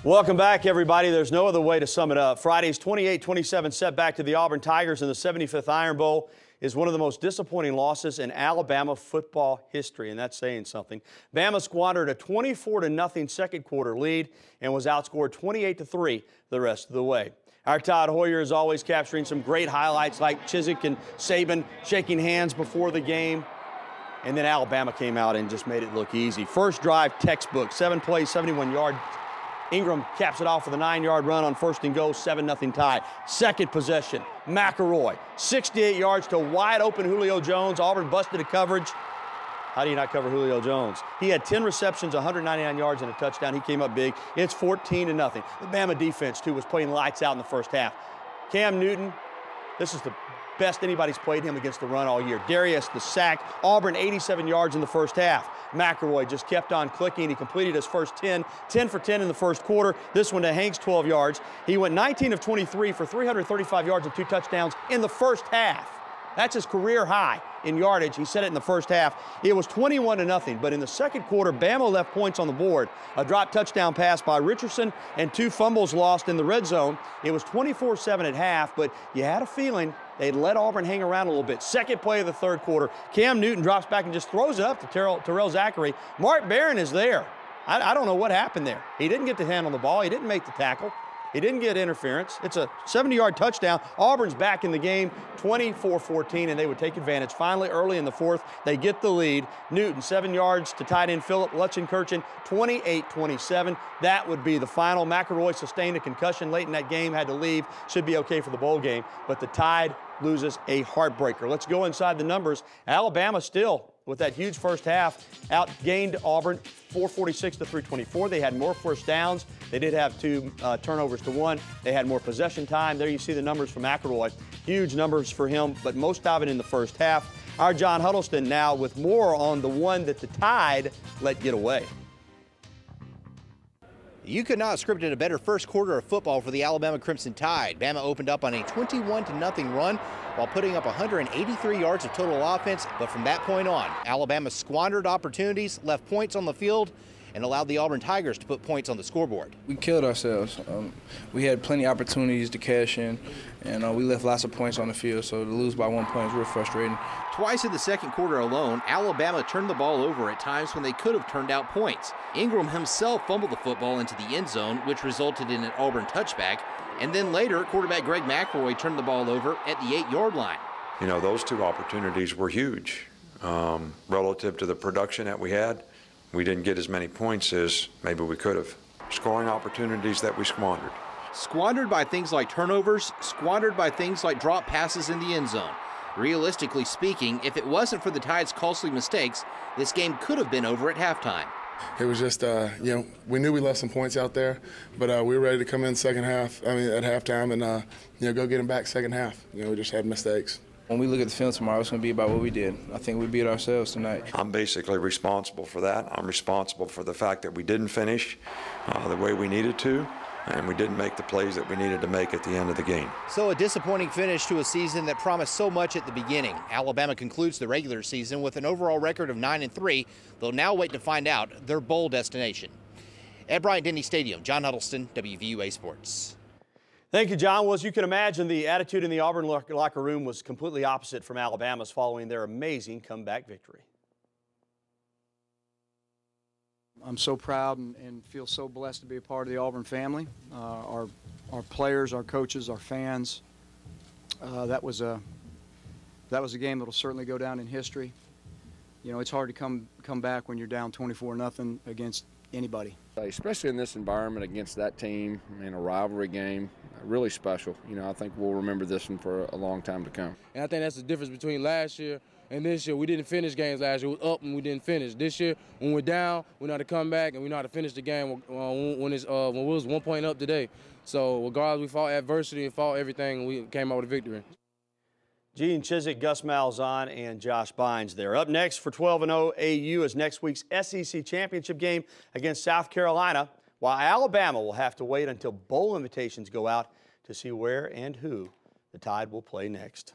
Welcome back, everybody. There's no other way to sum it up. Friday's 28-27 setback to the Auburn Tigers in the 75th Iron Bowl is one of the most disappointing losses in Alabama football history, and that's saying something. Bama squandered a 24-0 second quarter lead and was outscored 28-3 the rest of the way. Our Todd Hoyer is always capturing some great highlights like Chizik and Saban shaking hands before the game. And then Alabama came out and just made it look easy. First drive, textbook, 7 plays, 71 yards. Ingram caps it off with a 9-yard run on first and goal, 7-0 tie. Second possession, McElroy, 68 yards to wide open Julio Jones. Auburn busted a coverage. How do you not cover Julio Jones? He had 10 receptions, 199 yards, and a touchdown. He came up big. It's 14-0. The Bama defense, too, was playing lights out in the first half. Cam Newton, this is the best anybody's played him against the run all year. Darius, the sack. Auburn, 87 yards in the first half. McElroy just kept on clicking. He completed his first 10 for 10 in the first quarter. This one to Hanks, 12 yards. He went 19 of 23 for 335 yards and 2 touchdowns in the first half. That's his career high in yardage. He said it in the first half. It was 21-0, but in the second quarter, Bama left points on the board. A drop touchdown pass by Richardson and 2 fumbles lost in the red zone. It was 24-7 at half, but you had a feeling they'd let Auburn hang around a little bit. Second play of the third quarter, Cam Newton drops back and just throws it up to Terrell Zachary. Mark Barron is there. I don't know what happened there. He didn't get the hand on the ball. He didn't make the tackle. He didn't get interference. It's a 70-yard touchdown. Auburn's back in the game, 24-14, and they would take advantage. Finally, early in the fourth, they get the lead. Newton, 7 yards to tight end Philip Lutzenkirchen, 28-27. That would be the final. McElroy sustained a concussion late in that game, had to leave. Should be okay for the bowl game, but the Tide loses a heartbreaker. Let's go inside the numbers. Alabama still, with that huge first half, outgained Auburn 446 to 324. They had more first downs. They did have 2 turnovers to 1. They had more possession time. There you see the numbers from McElroy. Huge numbers for him, but most of it in the first half. Our John Huddleston now with more on the one that the Tide let get away. You could not have scripted a better first quarter of football for the Alabama Crimson Tide. Bama opened up on a 21-0 run while putting up 183 yards of total offense, but from that point on, Alabama squandered opportunities, left points on the field, and allowed the Auburn Tigers to put points on the scoreboard. We killed ourselves. We had plenty of opportunities to cash in, and we left lots of points on the field, so to lose by 1 point is real frustrating. Twice in the second quarter alone, Alabama turned the ball over at times when they could have turned out points. Ingram himself fumbled the football into the end zone, which resulted in an Auburn touchback, and then later, quarterback Greg McElroy turned the ball over at the 8-yard line. You know, those 2 opportunities were huge relative to the production that we had. We didn't get as many points as maybe we could have. Scoring opportunities that we squandered. Squandered by things like turnovers, squandered by things like drop passes in the end zone. Realistically speaking, if it wasn't for the Tide's costly mistakes, this game could have been over at halftime. It was just, we knew we left some points out there, but we were ready to come in second half, at halftime and, go get them back second half. We just had mistakes. When we look at the film tomorrow, it's going to be about what we did. I think we beat ourselves tonight. I'm basically responsible for that. I'm responsible for the fact that we didn't finish the way we needed to, and we didn't make the plays that we needed to make at the end of the game. So a disappointing finish to a season that promised so much at the beginning. Alabama concludes the regular season with an overall record of 9-3. They'll now wait to find out their bowl destination. At Bryant-Denny Stadium, John Huddleston, WVUA Sports. Thank you, John. Well, as you can imagine, the attitude in the Auburn locker room was completely opposite from Alabama's following their amazing comeback victory. I'm so proud and feel so blessed to be a part of the Auburn family. Our players, our coaches, our fans. That was a game that'll certainly go down in history. It's hard to come back when you're down 24-0 against anybody. Especially in this environment against that team in a rivalry game, really special. I think we'll remember this one for a long time to come. And I think that's the difference between last year and this year. We didn't finish games last year. We were up and we didn't finish. This year, when we're down, we know how to come back and we know how to finish the game when we was 1 point up today. So regardless, we fought adversity and fought everything, and we came out with a victory. Gene Chizik, Gus Malzahn, and Josh Bynes there. Up next for 12-0 AU is next week's SEC championship game against South Carolina, while Alabama will have to wait until bowl invitations go out to see where and who the Tide will play next.